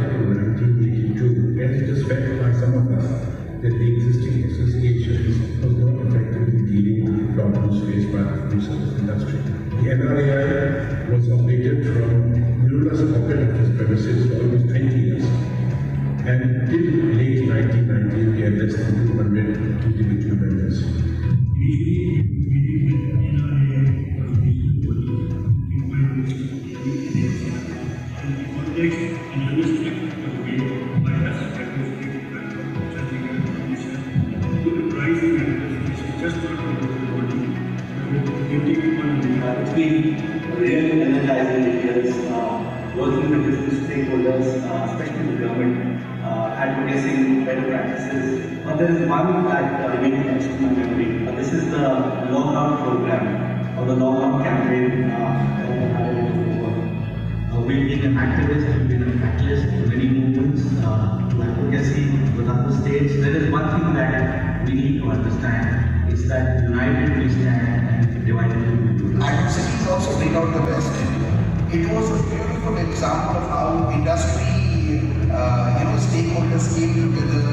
started in 1982, and it is felt by some of us that the existing associations was not effectively dealing with the problems faced by the food service industry. The NRAI was operated from numerous corporate office premises for almost 20 years, and till late 1990s, we had less than 200 individual members. It's been really energizing years working with different stakeholders, especially the government, advocating better practices. But there is one that remains etched in my memory. This is the lockout program or the lockout campaign. We've been an activist, we've been a catalyst to many movements, to advocacy with other states. There is one thing that we need to understand, is that united we stand and divided we lose. And cities also bring out the best. It was a beautiful example of how industry, stakeholders came together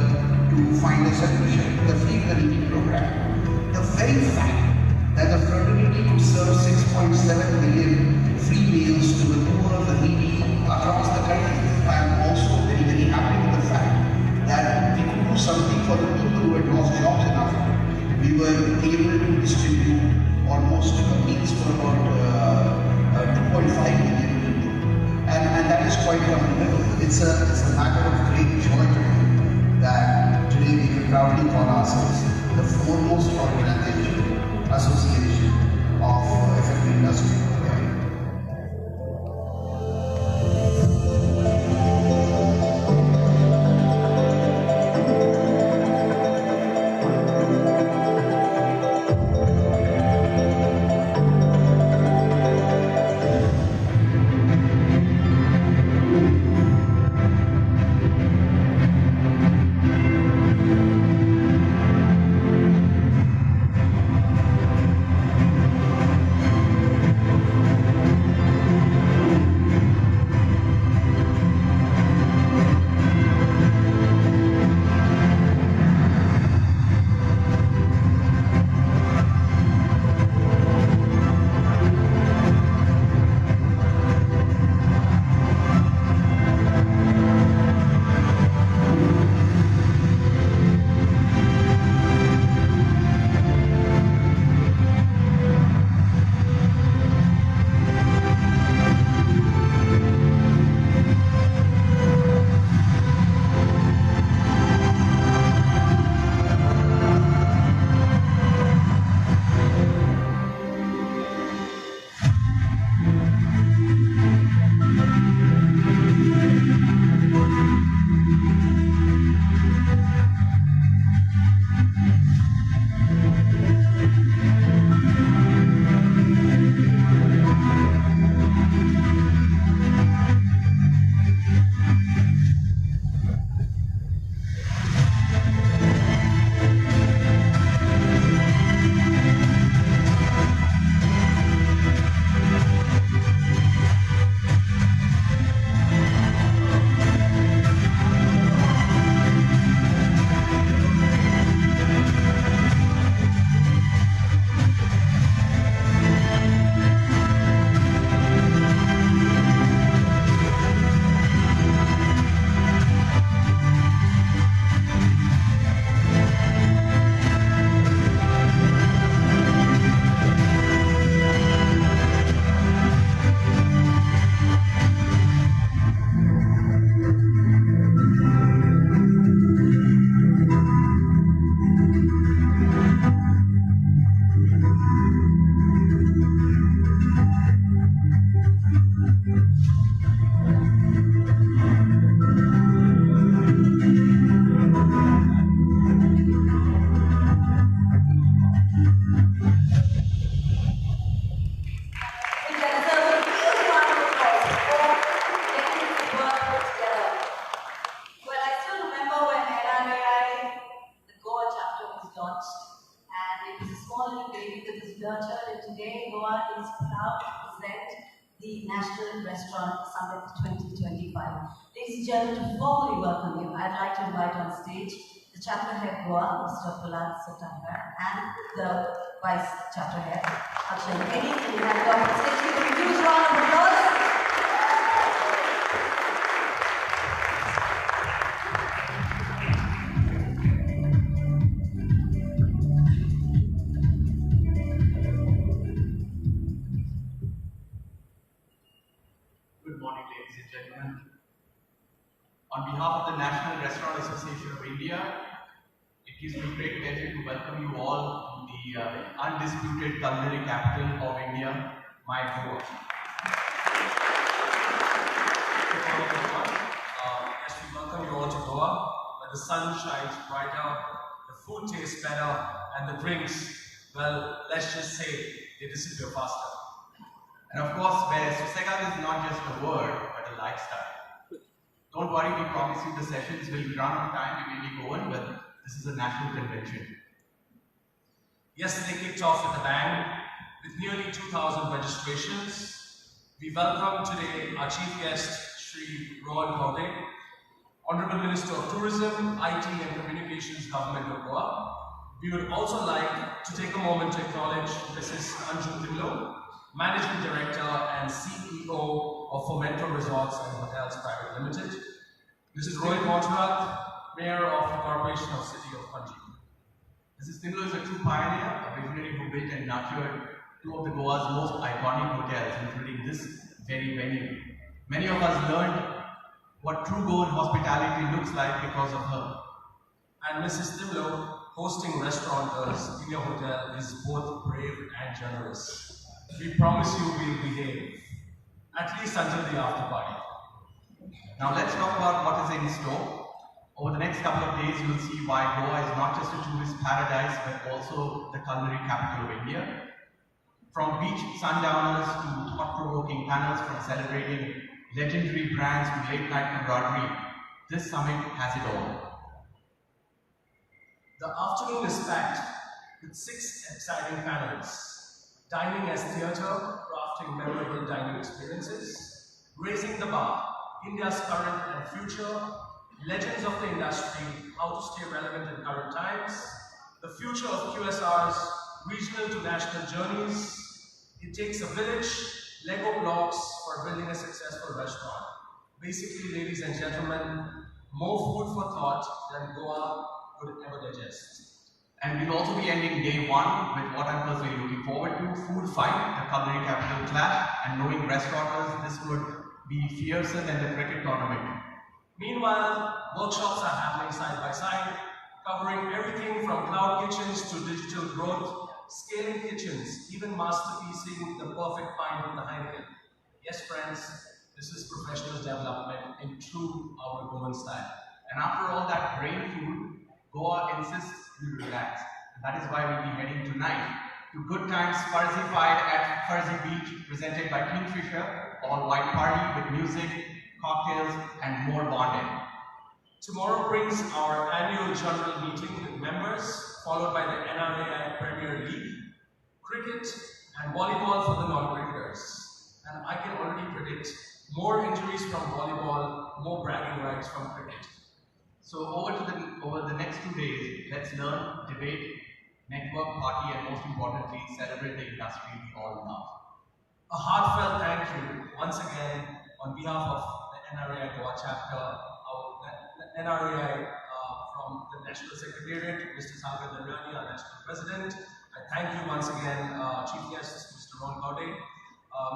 to find a solution to the free community program. The very fact that the fraternity could serve 6.7 million free meals to the poor, the needy across the country. I am also very, very happy with the fact that we could do something for the people who had lost jobs in Africa. We were able to distribute almost meals for about 2.5 million people. And that is quite commendable. It's a matter of great joy to me that today we can proudly call ourselves the foremost association of F&B industry. nurtured, and today Goa is proud to present the National Restaurant Summit 2025. Ladies and gentlemen, to formally welcome you, I'd like to invite on stage the chapter head Goa, Mr. Pulan Satanga, and the vice chapter head, Akshay Medi. Can you have on stage? Give a huge round of applause. Good morning, ladies and gentlemen. On behalf of the National Restaurant Association of India, it gives me great pleasure to welcome you all to the undisputed culinary capital of India, my Goa. Good morning, everyone. As we welcome you all to Goa, where the sun shines brighter, the food tastes better, and the drinks, well, let's just say they disappear faster. And of course, where Susegad is not just a word, but a lifestyle. Don't worry, we promise you the sessions will run on time, we may be going, but this is a national convention. Yesterday kicked off with a bang, with nearly 2,000 registrations. We welcome today our chief guest, Shri Rohan Khaunte, Honorable Minister of Tourism, IT and Communications, Government of Goa. We would also like to take a moment to acknowledge Mrs. Anju Dimlo, Managing Director and CEO of Fomento Resorts and Hotels Private Limited, Mrs. Rohit Montserrat, Mayor of the Corporation of City of Panji. Mrs. Dimlo is a true pioneer, a visionary who built and nurtured two of the Goa's most iconic hotels, including this very venue. Many of us learned what true Goan hospitality looks like because of her. And Mrs. Dimlo, hosting restaurateurs in your hotel, is both brave and generous. We promise you we'll behave, at least until the after party. Now let's talk about what is in store. Over the next couple of days, you'll see why Goa is not just a tourist paradise, but also the culinary capital of India. From beach sundowners to thought-provoking panels, from celebrating legendary brands to late-night camaraderie, this summit has it all. The afternoon is packed with 6 exciting panels. Dining as theatre, crafting memorable dining experiences, raising the bar, India's current and future, legends of the industry, how to stay relevant in current times, the future of QSRs, regional to national journeys. It takes a village, Lego blocks for building a successful restaurant. Basically, ladies and gentlemen, more food for thought than Goa could ever digest. And we'll also be ending day 1 with what I'm personally looking forward to, Food Fight, the culinary capital clash, and knowing restaurateurs, this would be fiercer than the cricket tournament. Meanwhile, workshops are happening side by side, covering everything from cloud kitchens to digital growth, scaling kitchens, even masterpiecing the perfect pint with the Heineken. Yes, friends, this is professional development in true our Goan style. And after all that brain food, Goa insists you relax. And that is why we'll be heading tonight to Good Times Farsified at Farsi Beach, presented by Kingfisher, all white party with music, cocktails, and more bonding. Tomorrow brings our annual general meeting with members, followed by the NRAI Premier League, cricket, and volleyball for the non-cricketers. And I can already predict more injuries from volleyball, more bragging rights from cricket. So over the next 2 days, let's learn, debate, network, party, and most importantly, celebrate the industry we all love. A heartfelt thank you once again on behalf of the NRAI Goa chapter, our NRAI from the National Secretariat, Mr. Sagar Danyani, our National President. I thank you once again, Chief Guest, Mr. Rohan Khaunte,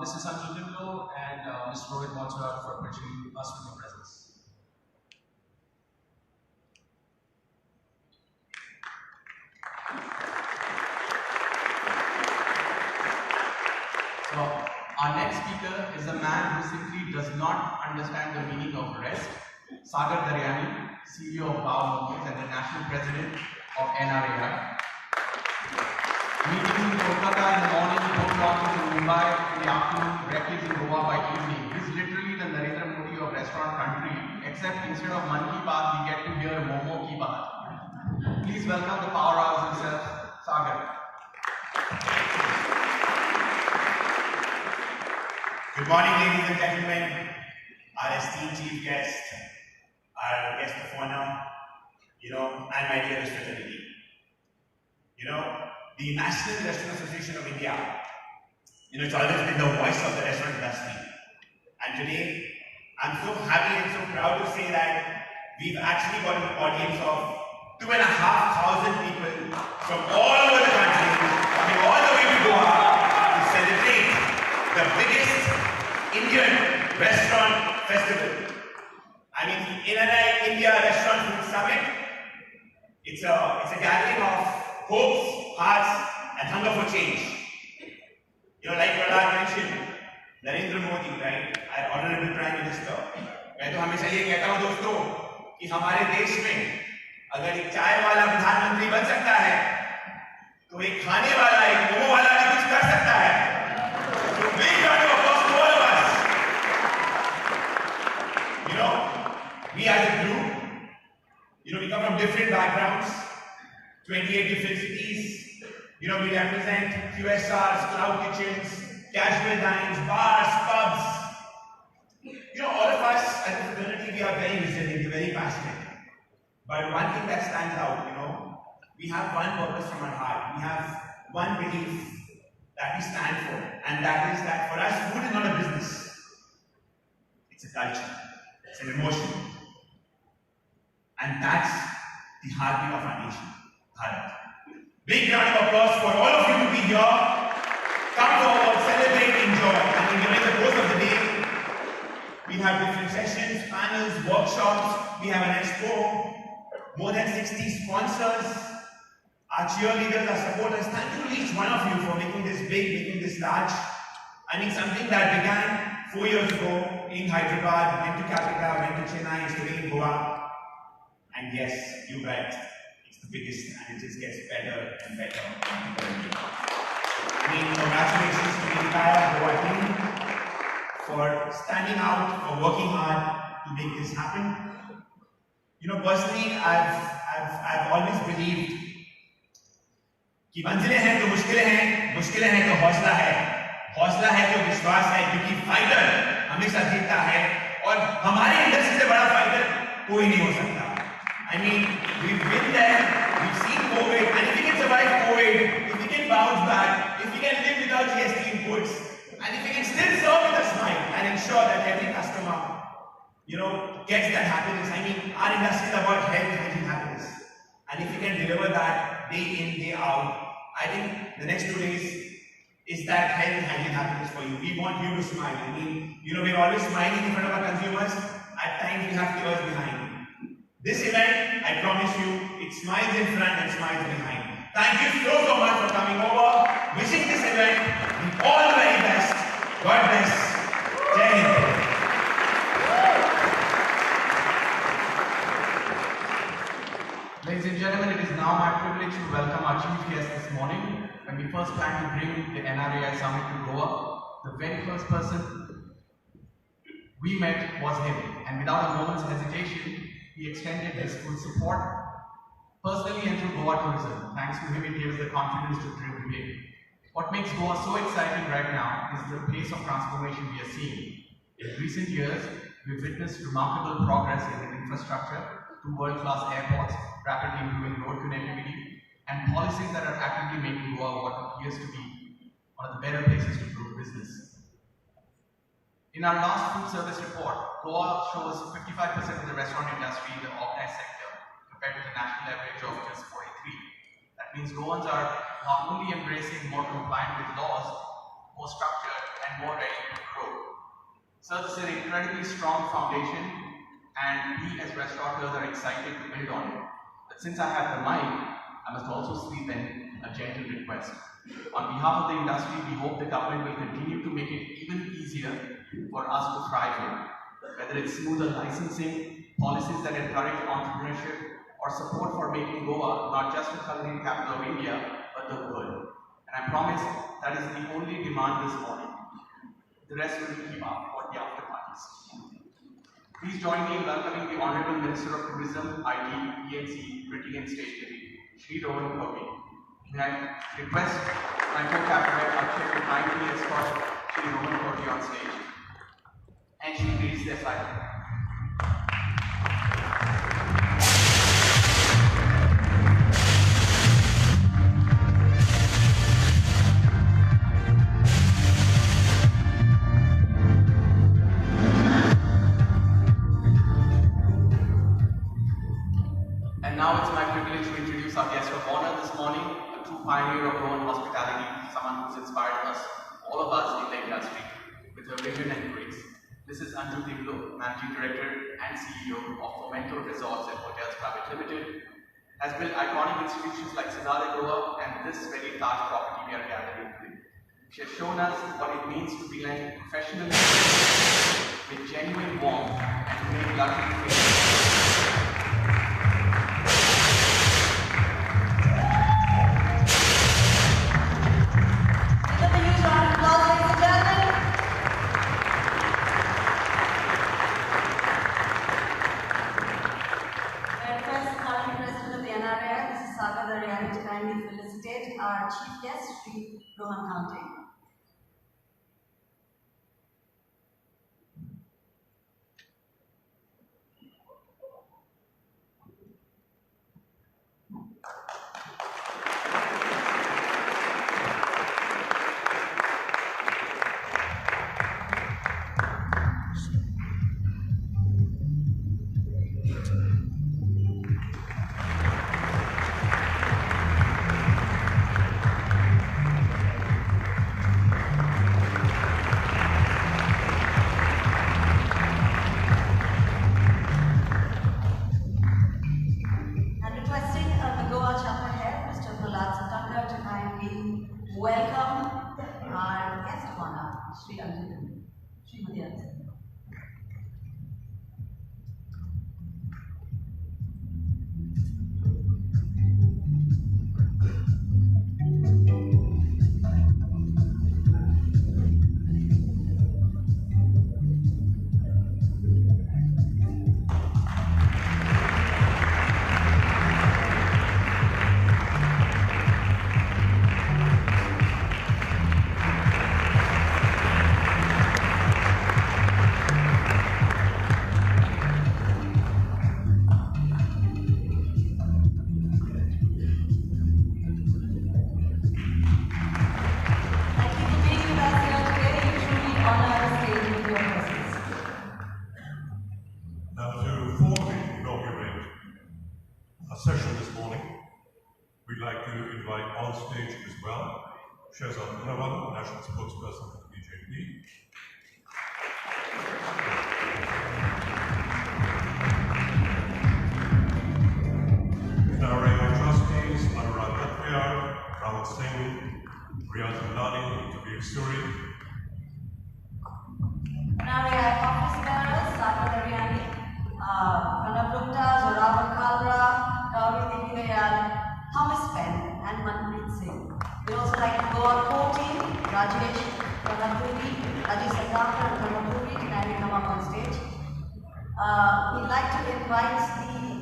Mrs. Anju Dimlo, and Mr. Rohit Montserrat for bridging us with your presence. So, our next speaker is a man who simply does not understand the meaning of rest. Sagar Daryani, CEO of Goa News and the National President of NRAI. Meetings in Kolkata in the morning, boat launches in Mumbai in the afternoon, recce's in Goa by evening. He's literally the Narendra Modi of restaurant country, except instead of Man Ki Baat, we get to hear Momo Ki Baat. Please welcome the powerhouse himself, Sagar. Good morning, ladies and gentlemen, our esteemed chief guest, and my dearest fraternity. The National Restaurant Association of India, it's always been the voice of the restaurant industry. And today, I'm so happy and so proud to say that we've actually got an audience of 2,500 people from all over the country coming all the way to Goa to celebrate the biggest Indian restaurant festival. I mean, the Nrai India Restaurant Food Summit, it's a gathering of hopes, hearts, and hunger for change. Like Prahlad mentioned, Narendra Modi, right, our Honorable Prime Minister, मैं तो हमेशा ये कहता हूँ दोस्तों कि हमारे देश में अगर एक चाय वाला प्रधानमंत्री बन सकता है, तो एक खाने वाला, एक मोमो वाला भी कुछ कर सकता है. So big round of applause to all of us. We as a group, we come from different backgrounds, 28 different cities. We represent QSRs, cloud kitchens, casual dines, bars, pubs. All of us as a fraternity, we are very resilient, very passionate. But one thing that stands out, we have one purpose from our heart. We have one belief that we stand for, and that is that for us, food is not a business. It's a culture. It's an emotion. And that's the heartbeat of our nation, Bharat. Big round of applause for all of you to be here. Come forward, celebrate, enjoy. And during the course of the day, we have different sessions, panels, workshops. We have an expo. More than 60 sponsors. Our cheerleaders, our supporters. Thank you to each one of you for making this big, making this large. I mean, something that began 4 years ago in Hyderabad, went to Calcutta, went to Chennai, is today in Goa. And yes, you bet, it's the biggest, and it just gets better and better and better. I mean, congratulations to the entire Goa team for standing out, for working hard to make this happen. Personally, I've always believed कि मंजिलें हैं तो मुश्किलें हैं तो हौसला है तो विश्वास है, क्योंकि फाइटर हमेशा जीतता है और हमारे इंडस्ट्री से बड़ा फाइटर कोई नहीं हो सकता. I mean, we've been there, we've seen COVID, and if we can survive COVID, if we can bounce back, if we can live without GST inputs, and if we can still serve with a smile and ensure that every customer, gets that happiness. I mean, our industry is about health, hygiene, happiness. And if we can deliver that day in, day out, I think the next 2 days is that health, hygiene, happiness for you. We want you to smile. I mean, we're always smiling in front of our consumers. At times, we have tears behind. This event, I promise you, it smiles in front and smiles behind. Thank you so much for coming over. Wishing this event the all the very best. God bless. Jai Hind. Ladies and gentlemen, it is now my privilege to welcome our chief guest this morning. When we first planned to bring the NRAI Summit to Goa, the very first person we met was him, and without a moment's hesitation, he extended his full support, personally and through Goa tourism. Thanks to him, it gave us the confidence to dream big. What makes Goa so exciting right now is the pace of transformation we are seeing. In recent years, we've witnessed remarkable progress in infrastructure, to world-class airports, rapidly improving road connectivity, and policies that are actively making Goa what appears to be one of the better places to do business. In our last food service report, Goa shows 55% of the restaurant industry in the organized sector compared to the national average of just 43. That means Goans are not only embracing more compliant with laws, more structured and more ready to grow. So this is an incredibly strong foundation, and we as restaurateurs are excited to build on it. But since I have the mic, I must also sweep in a gentle request. On behalf of the industry, we hope the government will continue to make it even easier for us to thrive in. Whether it's smoother licensing, policies that encourage entrepreneurship, or support for making Goa not just the culinary capital of India, but the world. And I promise that is the only demand this morning. The rest will keep up for the after parties. Please join me in welcoming the Honorable Minister of Tourism, IT, PNC, Printing and Stationery, Shri Rohan Khaunte. May I request my co-captain Akshay to kindly escort Shri Rohan Khaunte on stage, and she reads their flag. And now it's my privilege to introduce our guest of honor this morning, a true pioneer of Goan hospitality, someone who's inspired us, all of us in the industry, with her vision and grace. This is Anju Tinglo, Managing Director and CEO of Fomento Resorts and Hotels Private Limited, has built iconic institutions like Sonare Goa and this very large property we are gathering today. She has shown us what it means to be like professional with genuine warmth and to make luxury our chief guest, Sri Rohan Khaunte. National spokesperson for the BJP. NRA trustees, Anurag Khatria, Rahul Singh, Riyaz Mulani, Kabir Suri. NRA office bearers, Sagar Daryani, Pranav Gupta, Zorawar Kalra, Gauri Dikidayal, Thomas Penn, and Manpreet Singh. We'd also like to go our core team, Rajesh, Pranapuri, Rajesh Sadakar, and Pranapuri to kindly come up on stage. We'd like to invite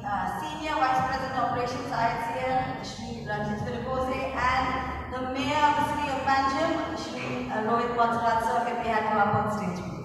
the Senior Vice President Operations IHCL, Shri Ranjit Virupose, and the Mayor of the City of Panjim, Shri Rohit Bansal sir, if we had come up on stage, please.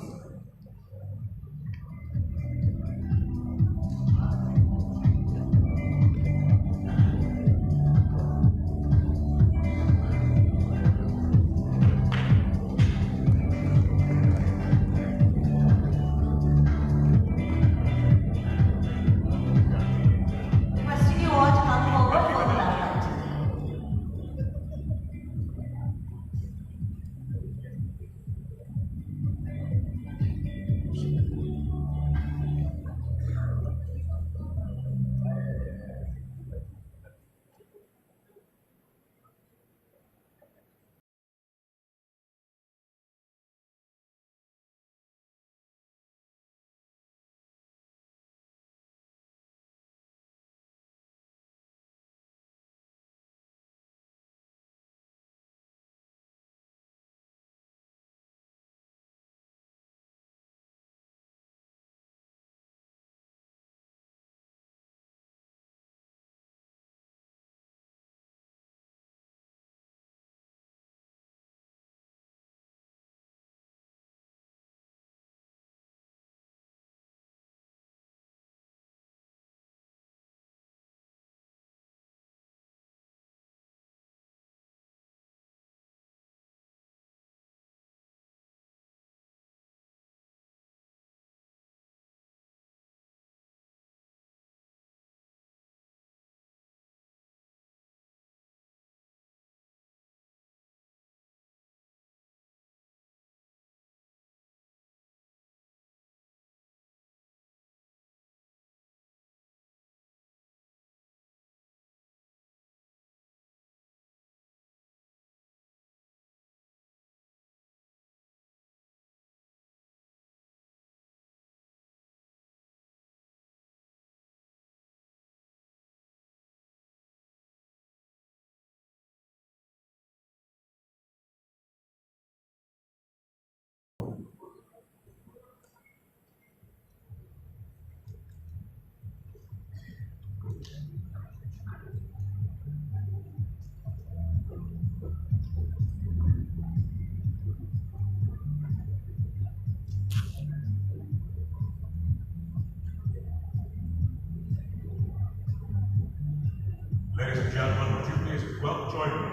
Ladies and gentlemen, would you please join me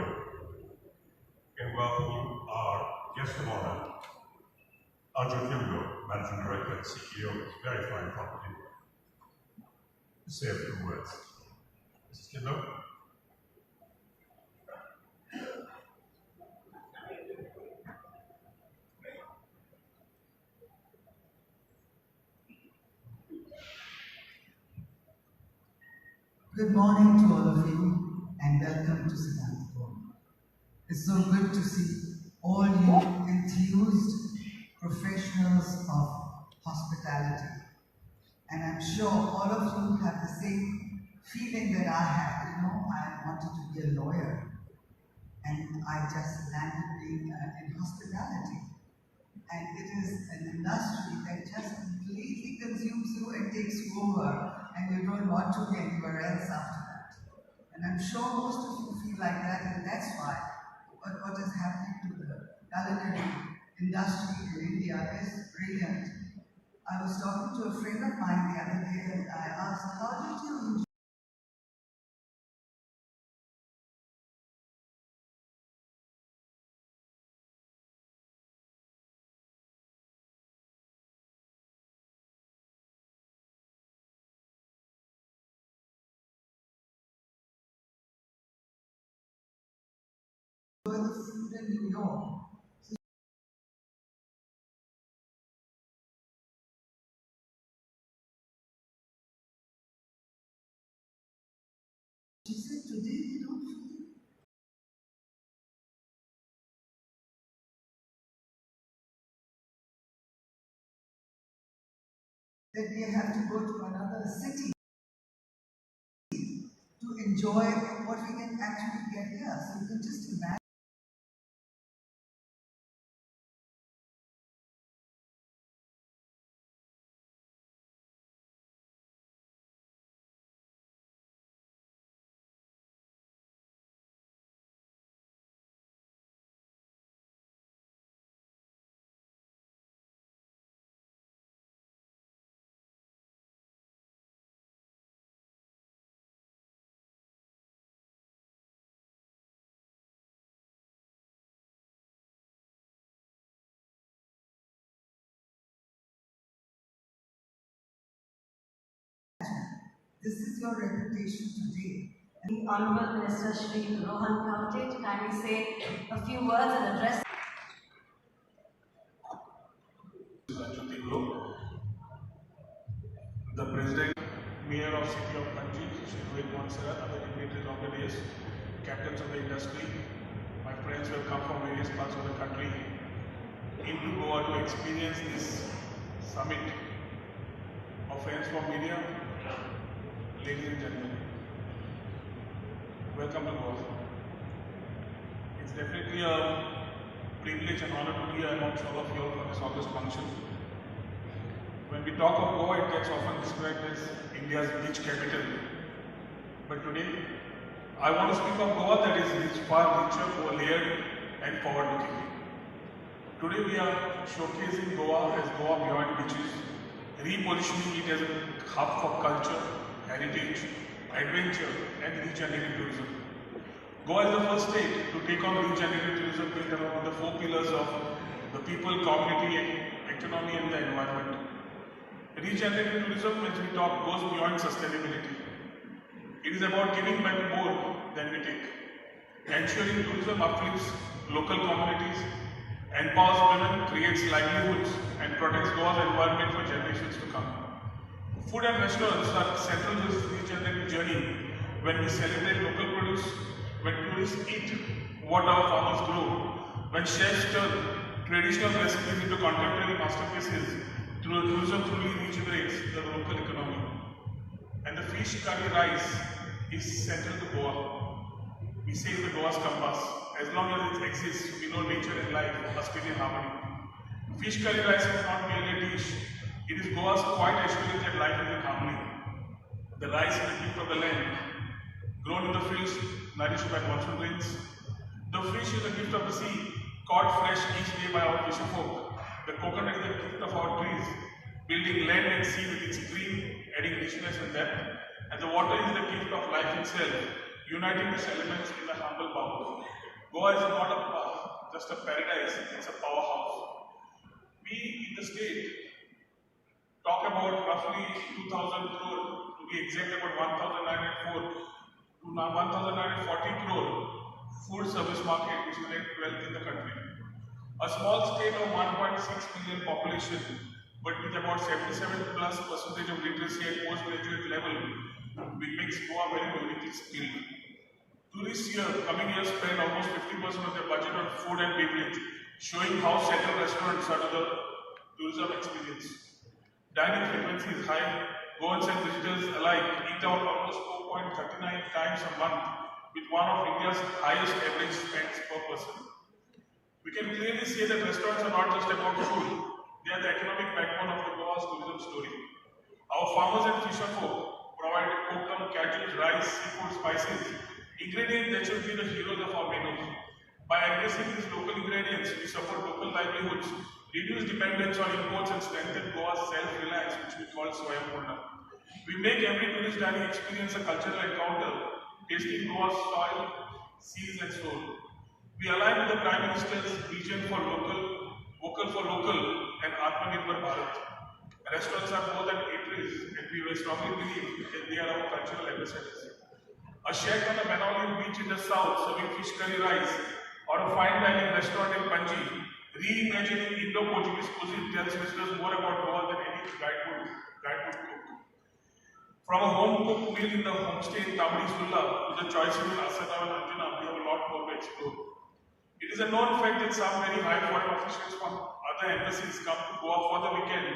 in welcoming our guest of honor, Arjun Kimbo, Managing Director and CEO of this very fine property, to say a few words. Mrs. Kimbo? Good morning to all of you and welcome to Goa. It's so good to see all you enthused professionals of hospitality. And I'm sure all of you have the same feeling that I had. You know, I wanted to be a lawyer and I just landed being in hospitality. And it is an industry that just completely consumes you and takes you over, and you don't want to be anywhere else after that. And I'm sure most of you feel like that, and that's why what is happening to the culinary industry in India is brilliant. I was talking to a friend of mine the other day, and I asked, how did you enjoy the food in New York? She said, today you don't feel that we have to go to another city to enjoy what we can actually get here. So you can just imagine. This is your reputation today. The Honorable Minister Shri Rohan Khaunte to kindly say a few words and address. The President, Mayor of City of Konkani, Shri Rohan Khaunte, other dignitaries of the days, captains of the industry, my friends who have come from various parts of the country into Goa to experience this summit of friends from media. Ladies and gentlemen, welcome to Goa. It's definitely a privilege and honor to be amongst all of you all for this August function. When we talk of Goa, it gets often described as India's beach capital. But today, I want to speak of Goa that is far richer, more layered and forward-looking. Today we are showcasing Goa as Goa Beyond Beaches, repositioning it as a hub for culture, heritage, adventure and regenerative tourism. Goa is the first state to take on regenerative tourism built around the four pillars of the people, community, economy and the environment. Regenerative tourism, when we talk, goes beyond sustainability. It is about giving back more than we take, ensuring tourism uplifts local communities, empowers women, creates livelihoods and protects Goa's environment for generations to come. Food and restaurants are central to this regenerative journey when we celebrate local produce, when tourists eat what our farmers grow, when chefs turn traditional recipes into contemporary masterpieces, tourism truly regenerates the local economy. And the fish curry rice is central to Goa. We say it's the Goa's compass. As long as it exists, we know nature and life must be in harmony. Fish curry rice is not merely a dish. It is Goa's quiet assurance that life is in harmony. The rice is a gift of the land, grown in the fields, nourished by monsoon rains. The fish is a gift of the sea, caught fresh each day by our fisher folk. The coconut is the gift of our trees, building land and sea with its green, adding richness and depth. And the water is the gift of life itself, uniting these elements in a humble bowl. Goa is not just a paradise, it's a powerhouse. We in the state talk about roughly 2,000 crore, to be exact about 1,904 to now 1,940 crore food service market, which is ranked 12th in the country. A small state of 1.6 million population, but with about 77+% of literacy at postgraduate level, which makes Goa very uniquely skilled. Tourists here, coming here spend almost 50% of their budget on food and beverage, showing how central restaurants are to the tourism experience. Dining frequency is high. Goans and visitors alike eat out almost 4.39 times a month, with one of India's highest average spends per person. We can clearly say that restaurants are not just about food, they are the economic backbone of the Goa's tourism story. Our farmers and fisher folk provide kokum, cattle, rice, seafood, spices, ingredients that should be the heroes of our menus. By embracing these local ingredients, we support local livelihoods, reduce dependence on imports, and strengthen Goa's self-reliance, which we call Swayambhurna. We make every tourist dining experience a cultural encounter, tasting Goa's soil, seas, and soul. We align with the Prime Minister's vision for vocal for local, and Atmanirbhar Bharat. Restaurants are more than eateries, and we very strongly believe that they are our cultural ambassadors. A shack on a Manoli beach in the south serving fish curry rice, or a fine dining restaurant in Panji, reimagining Indo-Portuguese cuisine tells visitors more about Goa than any guidebook cook. From a home-cooked meal in the homestay in Tamari Sulla to the choices in Asada and Anjuna, we have a lot more to explore. It is a known fact that some very high foreign officials from other embassies come to Goa for the weekend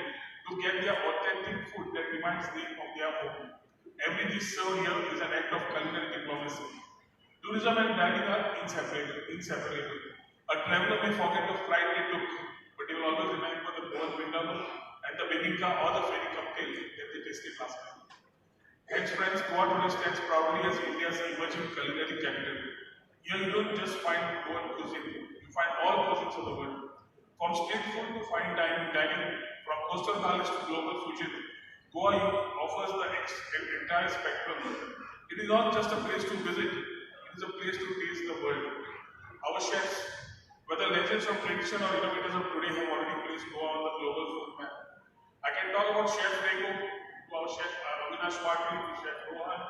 to get their authentic food that reminds them of their home. Every dish served here is an act of culinary diplomacy. Tourism and dining are inseparable. A traveler may forget the flight they took, but he will always remember the Goan vindaloo and the bibinka or the fairy cocktail that they tasted last time. Hence, friends, Goa tourist stands proudly as India's emerging culinary capital. Here you don't just find Goan cuisine, you find all cuisines of the world. From street food to fine dining, from coastal knowledge to global fusion, Goa offers the entire spectrum. It is not just a place to visit, it is a place to taste the world. Our chefs, whether legends of tradition or innovators of today, have already placed Goa on the global food map. I can talk about Chef Rego, to our chef Avinash Patil, to Chef Rohan,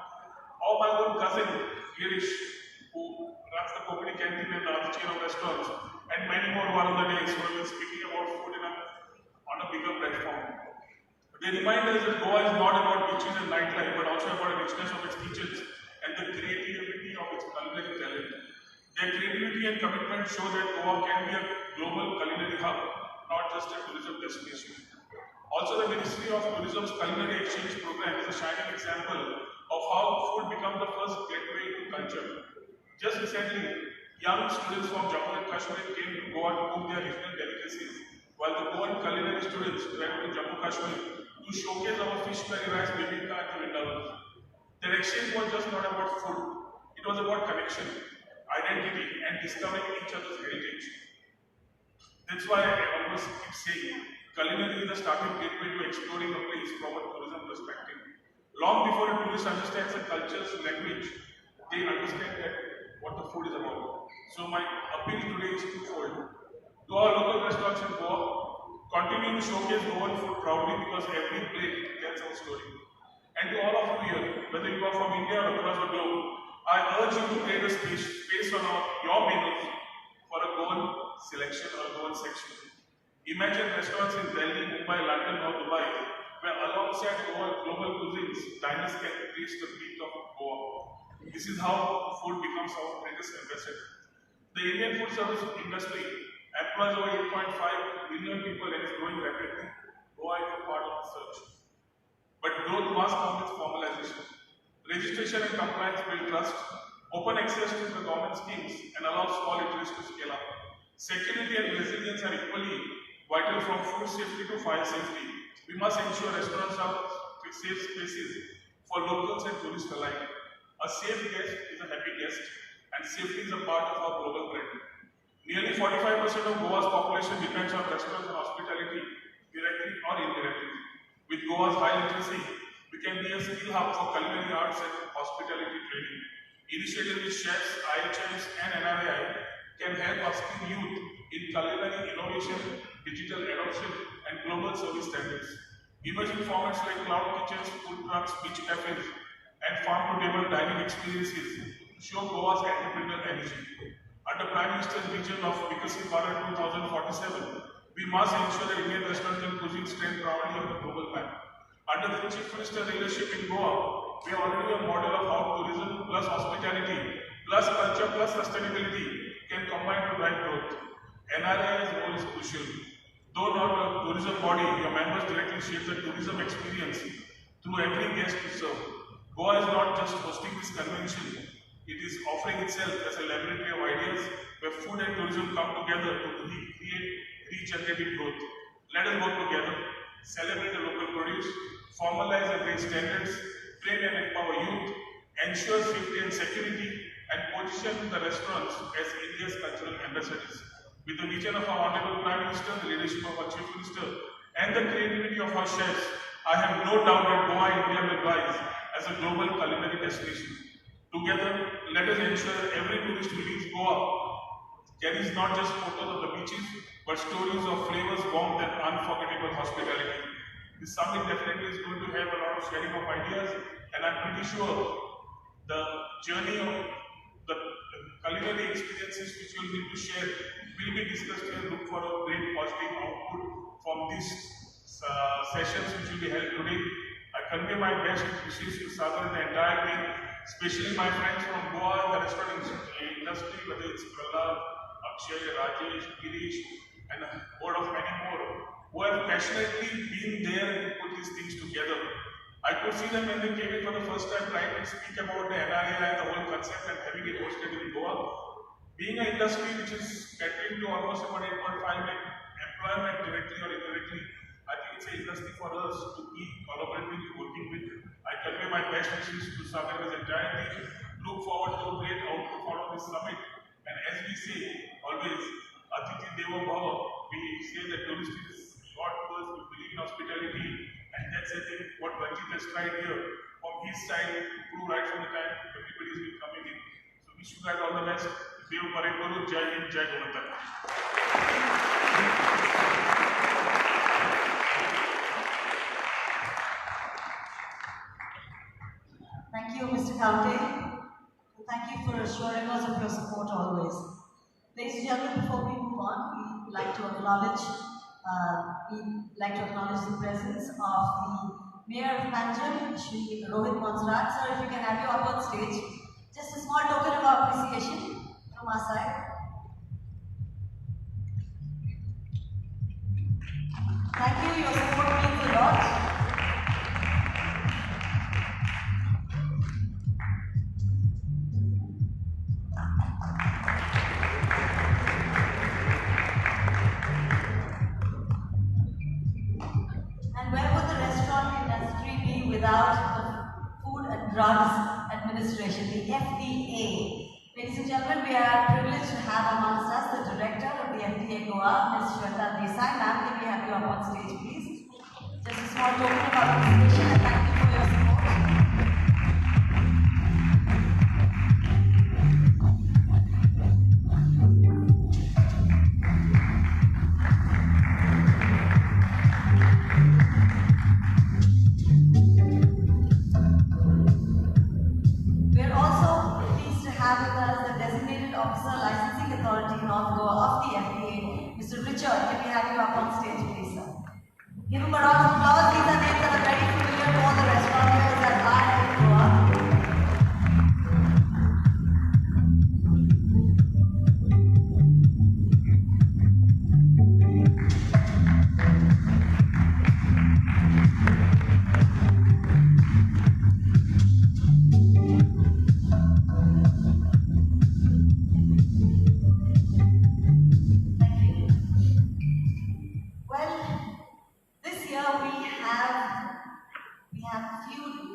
or my own cousin Girish, who runs the Konkani canteen and the other chain of restaurants, and many more one of the days who have been speaking about food on a bigger platform. They remind us that Goa is not about beaches and nightlife, but also about the richness of its kitchens and the creativity of its culinary talent. Their creativity and commitment show that Goa can be a global culinary hub, not just a tourism destination. Also, the Ministry of Tourism's Culinary Exchange Program is a shining example of how food becomes the first gateway to culture. Just recently, young students from Jammu and Kashmir came to Goa to cook their regional delicacies, while the Goan culinary students traveled to Jammu Kashmir to showcase our fish curry rice, bibinka, and the vindaloo. Their exchange was just not about food, it was about connection, identity, and discovering each other's heritage. That's why I always keep saying, culinary is the starting gateway to exploring a place from a tourism perspective. Long before a tourist understands a culture's language, they understand that what the food is about. So my appeal today is twofold. To our local restaurants in Goa, continue to showcase Goan food proudly because every plate tells our story. And to all of you here, whether you are from India or across the globe, I urge you to create a space on your menus for a Goan selection or a Goan section. Imagine restaurants in Delhi, Mumbai, London or Dubai, where alongside global cuisines, diners can taste the beat of Goa. This is how food becomes our greatest ambassador. The Indian food service industry employs over 8.5 million people and is growing rapidly. Goa is a part of the search. But growth must come with formalization. Registration and compliance build trust, open access to the government schemes, and allow small eateries to scale up. Security and resilience are equally vital, from food safety to fire safety. We must ensure restaurants are safe spaces for locals and tourists alike. A safe guest is a happy guest, and safety is a part of our global brand. Nearly 45% of Goa's population depends on restaurants and hospitality, directly or indirectly. With Goa's high literacy, we can be a skill hub for culinary arts and hospitality training. Initiatives with chefs, IHMs, and NRI can help upskill youth in culinary innovation, digital adoption, and global service standards. Emerging formats like cloud kitchens, food trucks, beach cafes, and farm-to-table dining experiences show Goa's entrepreneurial energy. Under Prime Minister's vision of Vikasi Bharat 2047, we must ensure that Indian restaurants and cuisine stand proudly on the global map. Under the Chief Minister's leadership in Goa, we are already a model of how tourism plus hospitality plus culture plus sustainability can combine to drive growth. NRI's role is crucial. Though not a tourism body, your members directly shape the tourism experience through every guest we serve. Goa is not just hosting this convention, it is offering itself as a laboratory of ideas where food and tourism come together to create regenerative growth. Let us work together, celebrate the local produce, formalize and raise standards, train and empower youth, ensure safety and security, and position the restaurants as India's cultural ambassadors. With the vision of our Honorable Prime Minister, the leadership of our Chief Minister, and the creativity of our chefs, I have no doubt that Goa India will rise as a global culinary destination. Together, let us ensure that every tourist who leaves Goa carries not just photos of the beaches, but stories of flavors, warmth, and unforgettable hospitality. This summit definitely is going to have a lot of sharing of ideas, and I'm pretty sure the journey of the culinary experiences which you'll need to share will be discussed and look for a great positive output from these sessions which will be held today. I convey my best wishes to Sagar and the entire team, especially my friends from Goa and the restaurant industry, whether it's Prahlad, Akshay, Rajesh, Girish, and a board of many more, who have passionately been there and put these things together. I could see them when they came in for the first time trying to speak about the NRI and the whole concept and having it hosted in Goa. Being an industry which is catering to almost about 8.5 million employment directly or indirectly, I think it's an industry for us to be collaboratively working with. I convey my best wishes to Sagar and his entire team. Look forward to a great outcome out of this summit. And as we say always, Atithi Devo Bhava, we say that tourist is God to us, we believe in hospitality, and that's I think what Ranjit has tried here from his side to prove right from the time everybody's been coming in. So wish you guys all the best. Dev Pare Guru, Jai Hind, Jai Goan. Thank you, Mr. Khaunte. Thank you for assuring us of your support always. Ladies and gentlemen, before we move on, we'd like to acknowledge the presence of the Mayor of Panjim, Shri Rohan Khaunte. Sir, if you can have you up on stage. Just a small token of our appreciation from our side. Thank you, your support means a lot. And where would the restaurant industry be without the Food and Drugs Administration, the FDA? Ladies and gentlemen, we are privileged to have amongst us the Director of the FDA Goa, Ms. Shweta Desai. Ma'am, can we have you up on stage, please? Just a small token of our appreciation and thank you for your support. We're also pleased to have with us the Designated Officer Licensing Authority North Goa of the FDA, Mr. Richard. Can we have you up on stage, please, sir? Give him a round of applause. These are names that are very familiar to all the restaurateurs that are in Goa.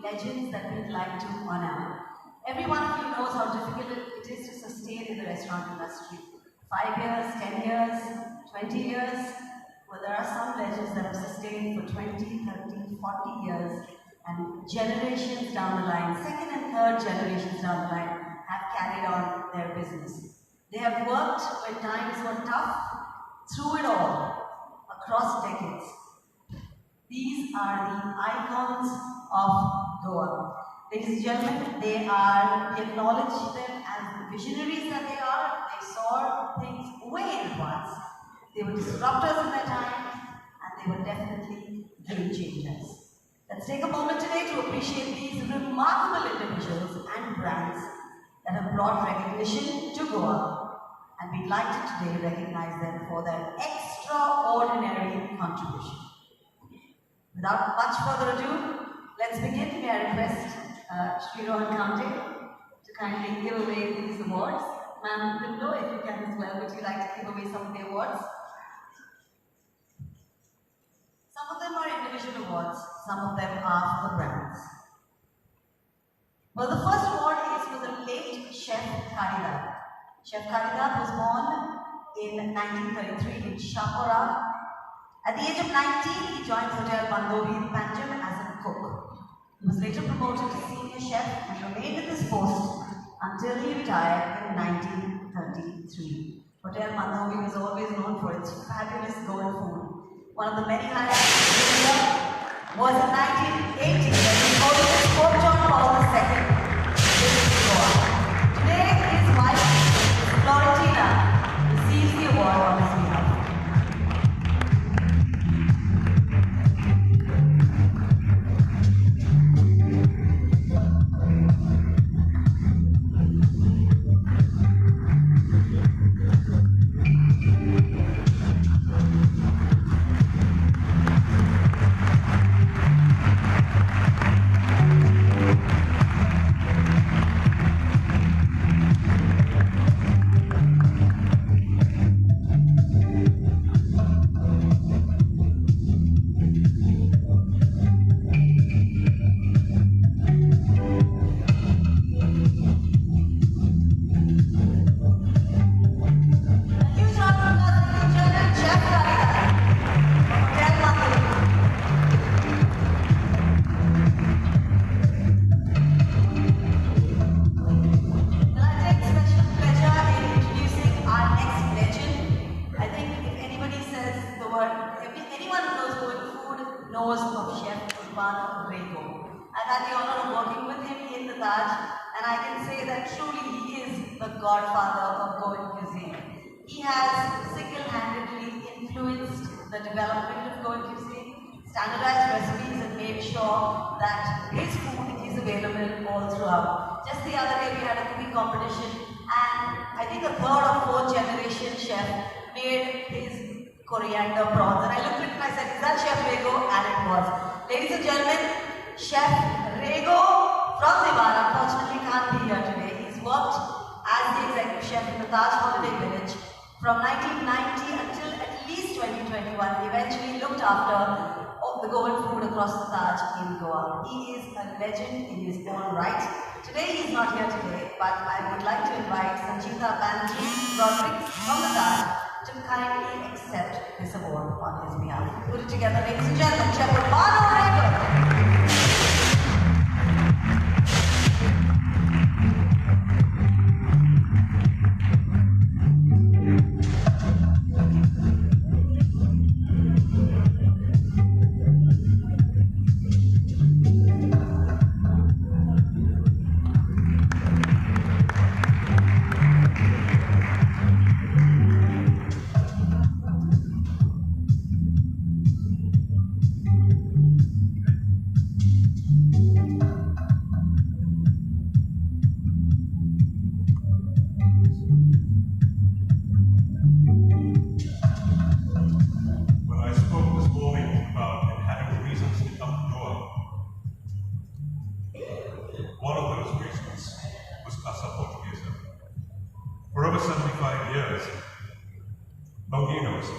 Legends that we'd like to honor. Every one of you knows how difficult it is to sustain in the restaurant industry. 5 years, 10 years, 20 years. Well, there are some legends that have sustained for 20, 30, 40 years, and generations down the line, second and third generations down the line, carried on their business. They have worked when times were tough, through it all, across decades. These are the icons of Goa. Ladies and gentlemen, we acknowledge them as the visionaries that they are. They saw things way in advance. They were disruptors in their time, and they were definitely game changers. Let's take a moment today to appreciate these remarkable individuals and brands that have brought recognition to Goa, and we'd like to today recognize them for their extraordinary contribution. Without much further ado, let's begin. May I request Shri Rohan Khaunte to kindly give away these awards. Ma'am Pimlo, if you can as well, would you like to give away some of the awards? Some of them are individual awards, some of them are for the brands. Well, the first award is for the late Chef Kannada. Chef Kannada was born in 1933 in Shahpura. At the age of 19, he joined Hotel Bandovi in Panjim as a cook. He was later promoted to senior chef and remained in this post until he retired in 1933. Hotel Bandovi was always known for its fabulous Goan food. One of the many highlights of the year was in 1980 when he hosted Pope John Paul II in Goa. Today, his wife, Florentina, receives the award on his behalf. Standardized recipes and made sure that his food is available all throughout. Just the other day we had a cooking competition and I think a third or fourth generation chef made his coriander prawns. And I looked at it and I said, is that Chef Rego? And it was. Ladies and gentlemen, Chef Rego from Dewan unfortunately can't be here today. He's worked as the executive chef in the Taj Holiday Village from 1990 until at least 2021. He eventually looked after the Goan food across the Taj in Goa. He is a legend in his own right. Today he is not here today, but I would like to invite Sanjita Banerjee Rodriguez from the Taj to kindly accept this award on his behalf. Put it together, ladies and gentlemen, Chef Rohan.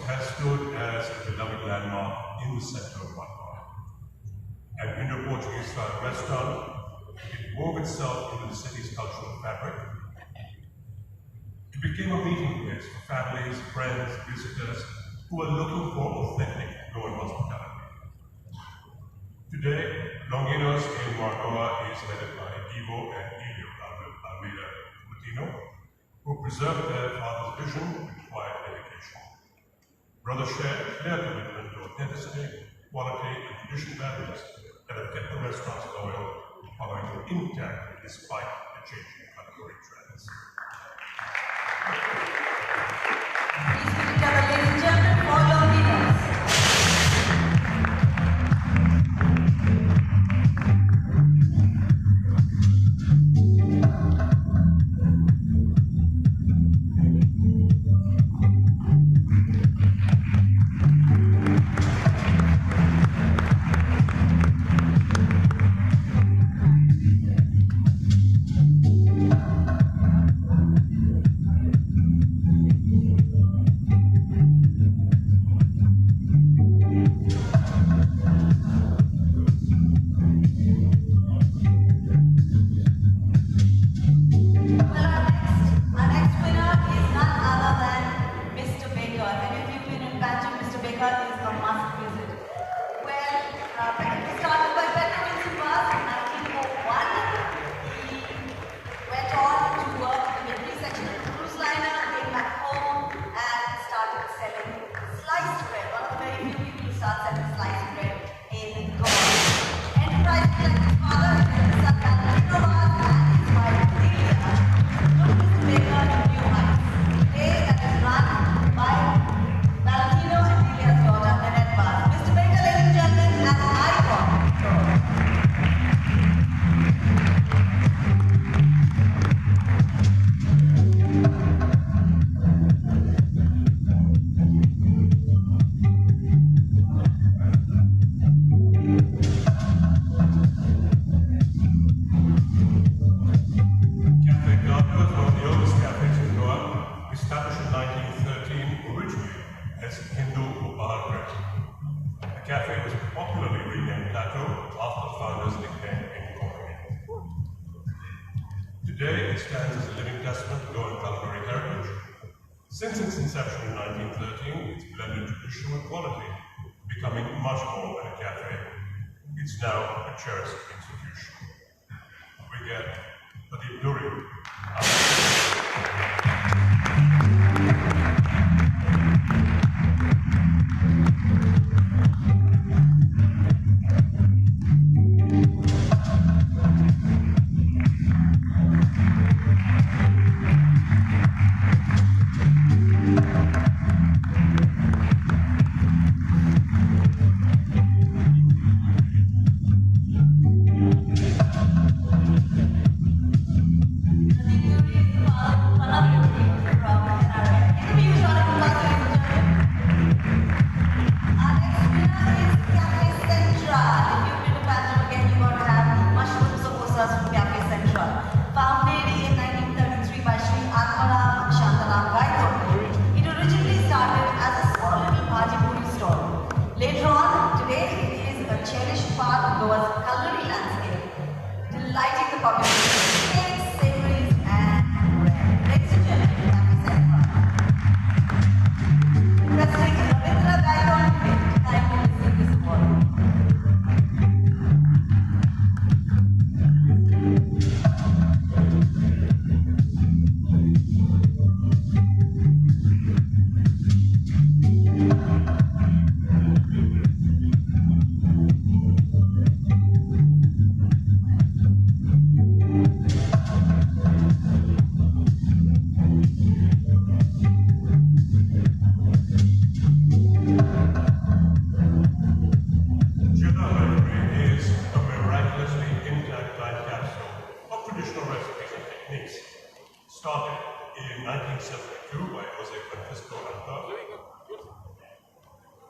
Has stood as a beloved landmark in the center of Goa. An Indo-Portuguese style restaurant, it wove itself into the city's cultural fabric. It became a meeting place for families, friends, visitors who were looking for authentic Goan hospitality. Today, Longinos in Goa is led by Ivo and Ilio Almeida, the team Filipino, who preserved their father's vision with quiet dedication. Brothers shared a clear commitment to authenticity, quality, and traditional values that have kept the restaurants loyal, following intact despite the changing culinary trends. Please put together, ladies and gentlemen, for your leaders. Today, it stands as a living testament to Goan culinary heritage. Since its inception in 1913, it's blended tradition with quality, becoming much more than a cafe. It's now a cherished institution. We get the Duri.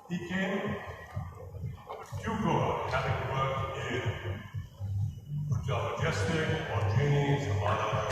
He came to Goa, having worked in Hotel Majestic, Orgini, Samana,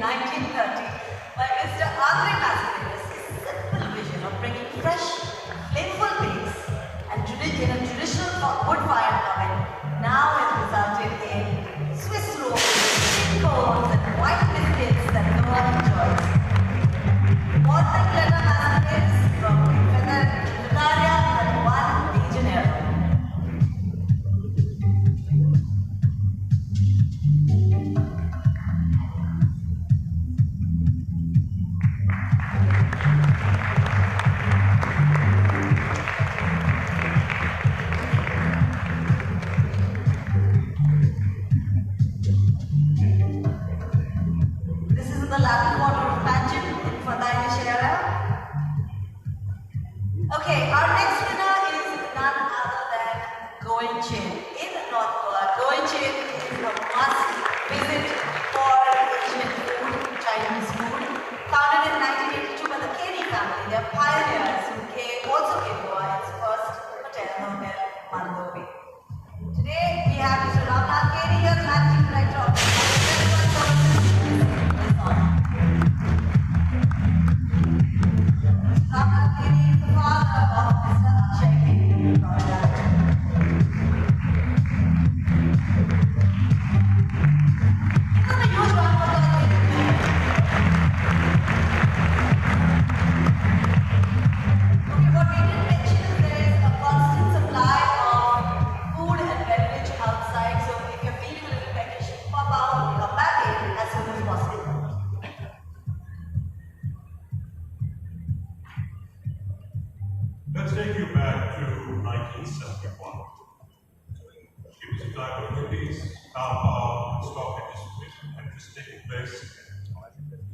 1930 by Mr. Andre Mascare's simple vision of bringing fresh, flavorful bakes and in a traditional wood-fired oven now has resulted in Swiss rolls, sweet cones and white biscuits that no one enjoys. What the Glenda Mascare's from Fedaria and One de Janeiro. This is in the Latin quarter of Pageant in Fadaina. Okay, our next winner is none other than Goan in North Goa. Goan is a must visit for Asian food, Chinese food. Founded in 1982 by the Kenny family, they are pioneers who also gave Goa its first hotel, Mandovi. Today we have Mr. Rohan Khaunte here, Managing Director of the Rohan Khaunte is the father of Mr. Akshay Khaunte from Kannada. Give them a huge round of applause, ladies and gentlemen. Okay, what we didn't mention is there is a constant supply of food and beverage outside, so if you're feeling a little peckish, pop out and come back in as soon as possible. Let's take you back to 1971. It was a time of hippies, power, and stock interest taking place.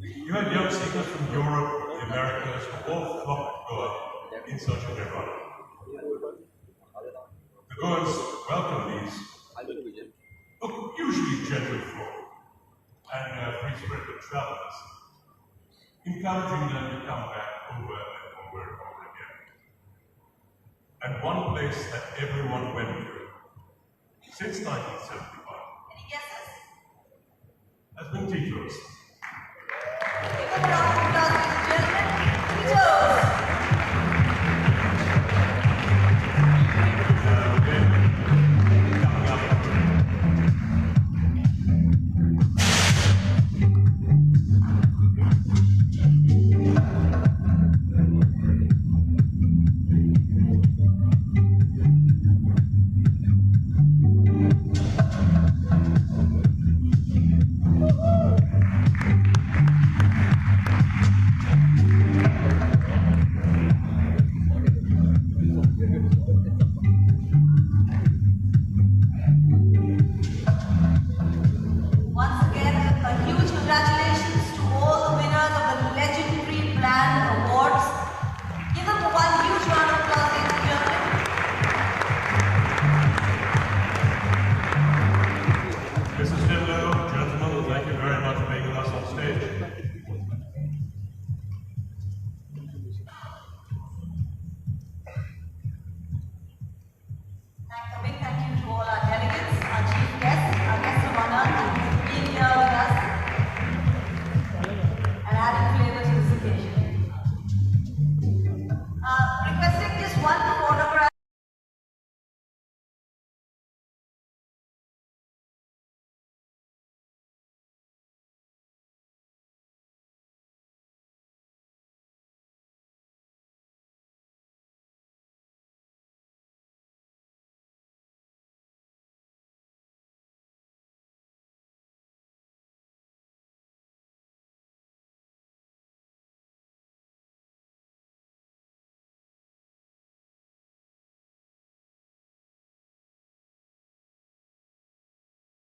You had young seekers from Europe, the Americas, who all flocked to Goa in search of Nirvana. The Goans welcomed these, usually gentle folk and free-spirited travelers, encouraging them to come back over and over and over again. And one place that everyone went to since 1975 Any guesses? has been Tito's. Give them a round